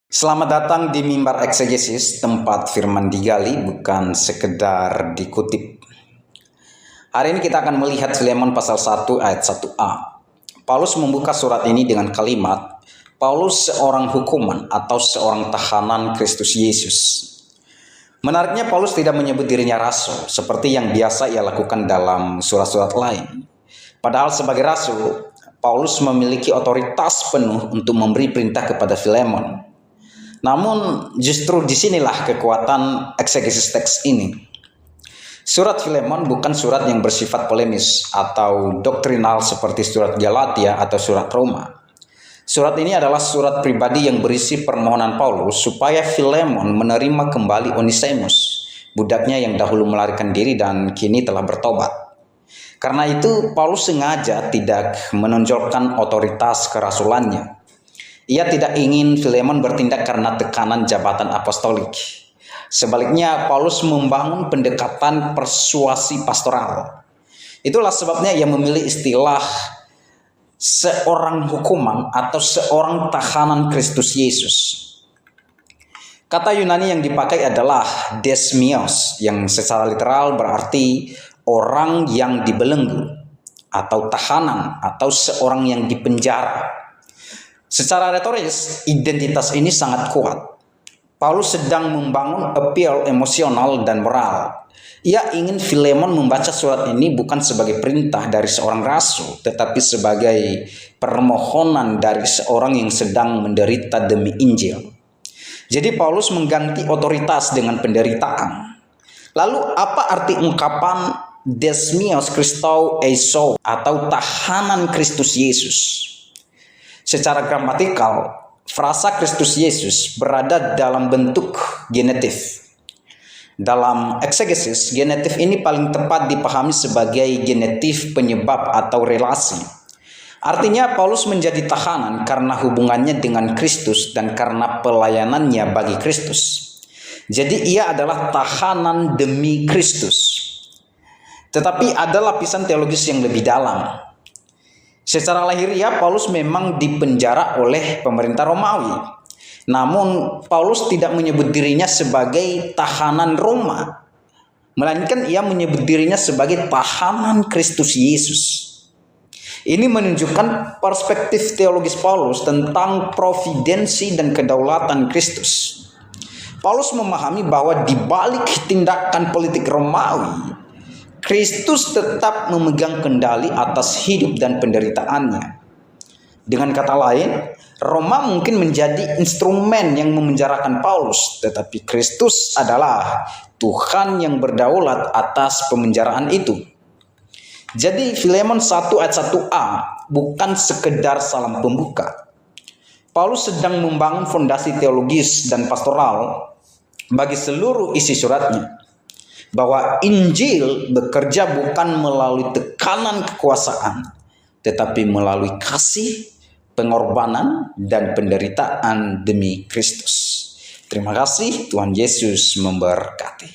Selamat datang di Mimbar Eksegesis, tempat firman digali bukan sekedar dikutip. Hari ini kita akan melihat Filemon pasal 1 ayat 1a. Paulus membuka surat ini dengan kalimat, Paulus seorang hukuman atau seorang tahanan Kristus Yesus. Menariknya Paulus tidak menyebut dirinya rasul, seperti yang biasa ia lakukan dalam surat-surat lain. Padahal sebagai rasul, Paulus memiliki otoritas penuh untuk memberi perintah kepada Filemon. Namun justru disinilah kekuatan eksegesis teks ini. Surat Filemon bukan surat yang bersifat polemis atau doktrinal seperti surat Galatia atau surat Roma. Surat ini adalah surat pribadi yang berisi permohonan Paulus supaya Filemon menerima kembali Onesimus, budaknya yang dahulu melarikan diri dan kini telah bertobat. Karena itu Paulus sengaja tidak menonjolkan otoritas kerasulannya. Ia tidak ingin Filemon bertindak karena tekanan jabatan apostolik. Sebaliknya, Paulus membangun pendekatan persuasi pastoral. Itulah sebabnya ia memilih istilah seorang hukuman atau seorang tahanan Kristus Yesus. Kata Yunani yang dipakai adalah desmios, yang secara literal berarti orang yang dibelenggu, atau tahanan, atau seorang yang dipenjara. Secara retoris, identitas ini sangat kuat. Paulus sedang membangun appeal emosional dan moral. Ia ingin Filemon membaca surat ini bukan sebagai perintah dari seorang rasul, tetapi sebagai permohonan dari seorang yang sedang menderita demi Injil. Jadi Paulus mengganti otoritas dengan penderitaan. Lalu apa arti ungkapan desmios Christou eiso atau tahanan Kristus Yesus? Secara gramatikal, frasa Kristus Yesus berada dalam bentuk genetif. Dalam eksegesis, genetif ini paling tepat dipahami sebagai genetif penyebab atau relasi. Artinya Paulus menjadi tahanan karena hubungannya dengan Kristus dan karena pelayanannya bagi Kristus. Jadi ia adalah tahanan demi Kristus. Tetapi ada lapisan teologis yang lebih dalam. Secara lahiriah Paulus memang dipenjara oleh pemerintah Romawi. Namun Paulus tidak menyebut dirinya sebagai tahanan Roma, melainkan ia menyebut dirinya sebagai tahanan Kristus Yesus. Ini menunjukkan perspektif teologis Paulus tentang providensi dan kedaulatan Kristus. Paulus memahami bahwa di balik tindakan politik Romawi, Kristus tetap memegang kendali atas hidup dan penderitaannya. Dengan kata lain, Roma mungkin menjadi instrumen yang memenjarakan Paulus, tetapi Kristus adalah Tuhan yang berdaulat atas pemenjaraan itu. Jadi Filemon 1 ayat 1a bukan sekedar salam pembuka. Paulus sedang membangun fondasi teologis dan pastoral bagi seluruh isi suratnya. Bahwa Injil bekerja bukan melalui tekanan kekuasaan, tetapi melalui kasih, pengorbanan, dan penderitaan demi Kristus. Terima kasih, Tuhan Yesus memberkati.